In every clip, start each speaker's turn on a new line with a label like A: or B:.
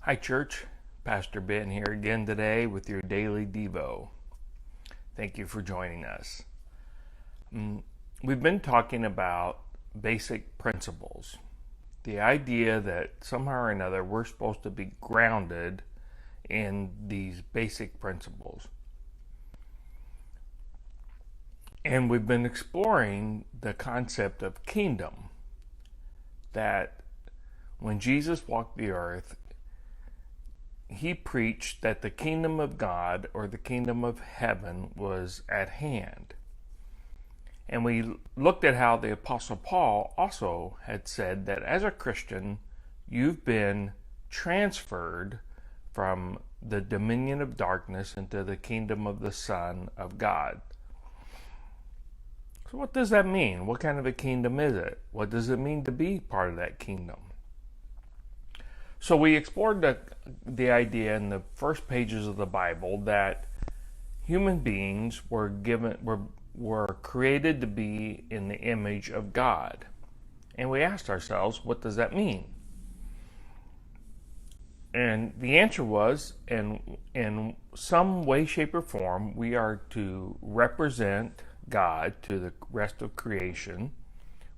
A: Hi, church. Pastor Ben here again today with your daily Devo. Thank you for joining us. We've been talking about basic principles. The idea that somehow or another we're supposed to be grounded in these basic principles. And we've been exploring the concept of kingdom. That when Jesus walked the earth, he preached that the kingdom of God or the kingdom of heaven was at hand. And we looked at how the Apostle Paul also had said that as a Christian, you've been transferred from the dominion of darkness into the kingdom of the Son of God. So what does that mean? What kind of a kingdom is it? What does it mean to be part of that kingdom? So we explored the idea in the first pages of the Bible that human beings were created to be in the image of God. And we asked ourselves, what does that mean? And the answer was, in some way, shape, or form, we are to represent God to the rest of creation.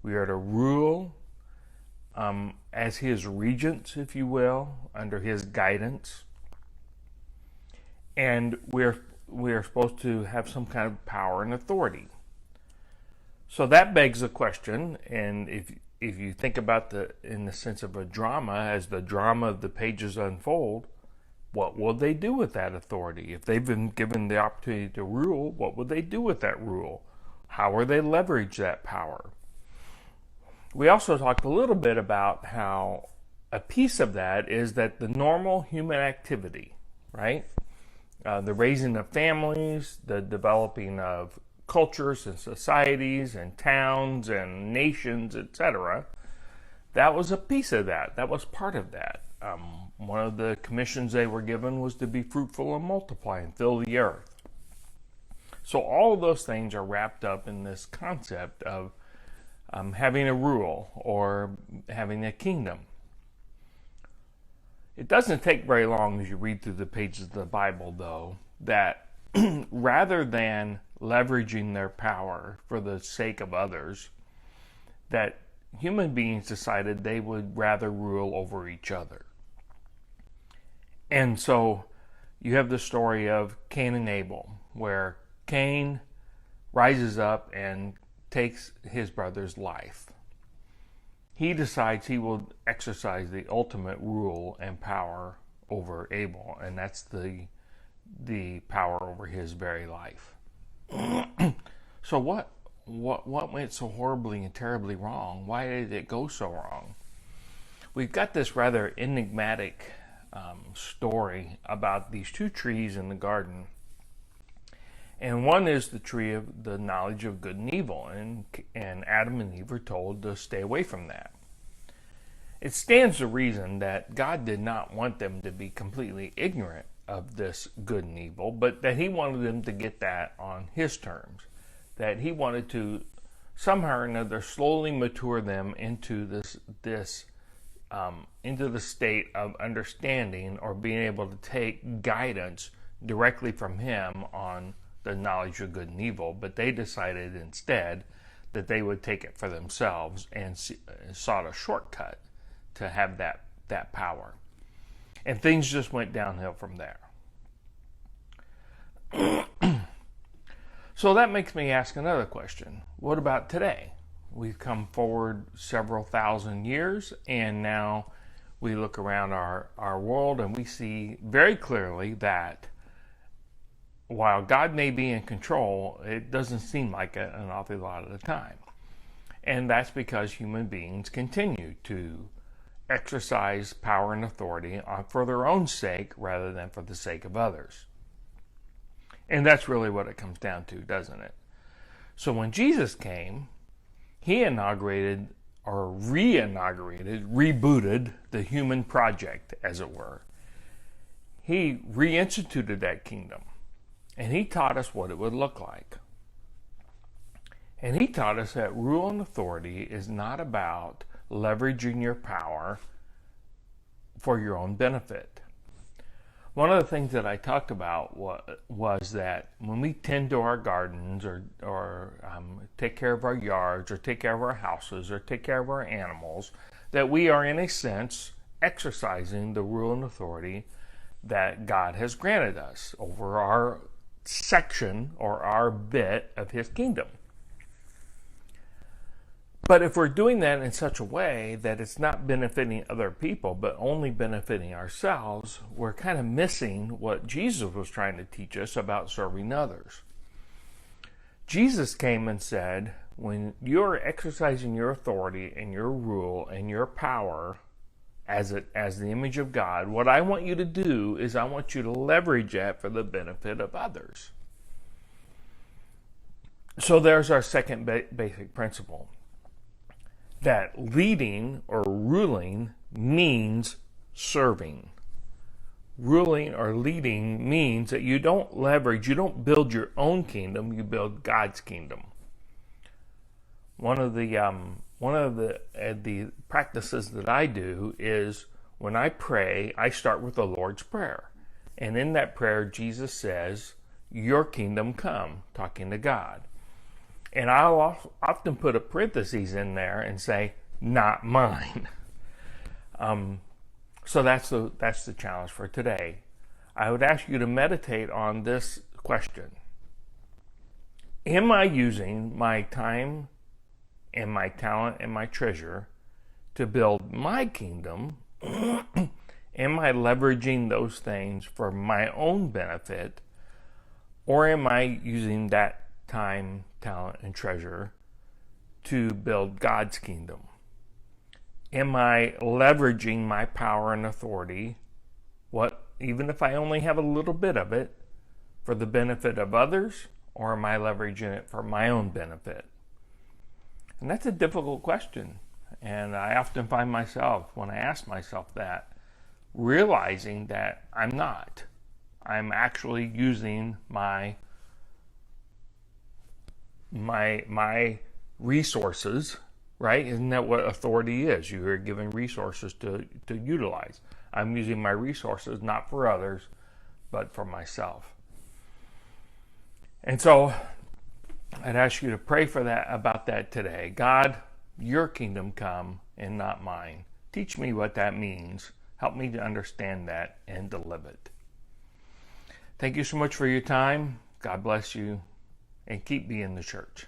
A: We are to rule as his regents, if you will, under his guidance. And we're supposed to have some kind of power and authority. So that begs the question, and if you think about in the sense of a drama, as the drama of the pages unfold, what will they do with that authority? If they've been given the opportunity to rule, what will they do with that rule? How will they leverage that power? We also talked a little bit about how a piece of that is that the normal human activity, right? The raising of families, the developing of cultures and societies and towns and nations, etc. That was a piece of that. That was part of that. One of the commissions they were given was to be fruitful and multiply and fill the earth. So all of those things are wrapped up in this concept of having a rule or having a kingdom. It doesn't take very long as you read through the pages of the Bible, though, that rather than leveraging their power for the sake of others, that human beings decided they would rather rule over each other. And so you have the story of Cain and Abel, where Cain rises up and takes his brother's life. He decides he will exercise the ultimate rule and power over Abel, and that's the power over his very life. So what went so horribly and terribly wrong? Why did it go so wrong? We've got this rather enigmatic story about these two trees in the garden. And one is the tree of the knowledge of good and evil, and Adam and Eve are told to stay away from that. It stands to reason that God did not want them to be completely ignorant of this good and evil, but that he wanted them to get that on his terms, that he wanted to somehow or another slowly mature them into into the state of understanding or being able to take guidance directly from him on the knowledge of good and evil. But they decided instead that they would take it for themselves and sought a shortcut to have that power. And things just went downhill from there. So that makes me ask another question. What about today? We've come forward several thousand years, and now we look around our world and we see very clearly that while God may be in control, it doesn't seem like it an awful lot of the time. And that's because human beings continue to exercise power and authority for their own sake rather than for the sake of others. And that's really what it comes down to, doesn't it? So when Jesus came, he inaugurated or rebooted the human project, as it were. He reinstituted that kingdom. And he taught us what it would look like. And he taught us that rule and authority is not about leveraging your power for your own benefit. One of the things that I talked about was that when we tend to our gardens or take care of our yards or take care of our houses or take care of our animals, that we are in a sense exercising the rule and authority that God has granted us over our section or our bit of His kingdom. But if we're doing that in such a way that it's not benefiting other people, but only benefiting ourselves, we're kind of missing what Jesus was trying to teach us about serving others. Jesus came and said, when you're exercising your authority and your rule and your power as the image of God, what I want you to do is I want you to leverage that for the benefit of others. So there's our second basic principle. That leading or ruling means serving. Ruling or leading means that you don't leverage, you don't build your own kingdom, you build God's kingdom. One of the practices that I do is when I pray, I start with the Lord's Prayer. And in that prayer, Jesus says, "Your kingdom come," talking to God. And I'll often put a parenthesis in there and say, "Not mine." So that's the challenge for today. I would ask you to meditate on this question. Am I using my time and my talent and my treasure to build my kingdom? Am I leveraging those things for my own benefit? Or am I using that time, talent, and treasure to build God's kingdom? Am I leveraging my power and authority, even if I only have a little bit of it, for the benefit of others, or am I leveraging it for my own benefit? And that's a difficult question. And I often find myself, when I ask myself that, realizing that I'm not. I'm actually using my resources, right? Isn't that what authority is? You are given resources to utilize. I'm using my resources not for others, but for myself. And so I'd ask you to pray about that today. God, your kingdom come and not mine. Teach me what that means. Help me to understand that and to live it. Thank you so much for your time. God bless you. And keep being the church.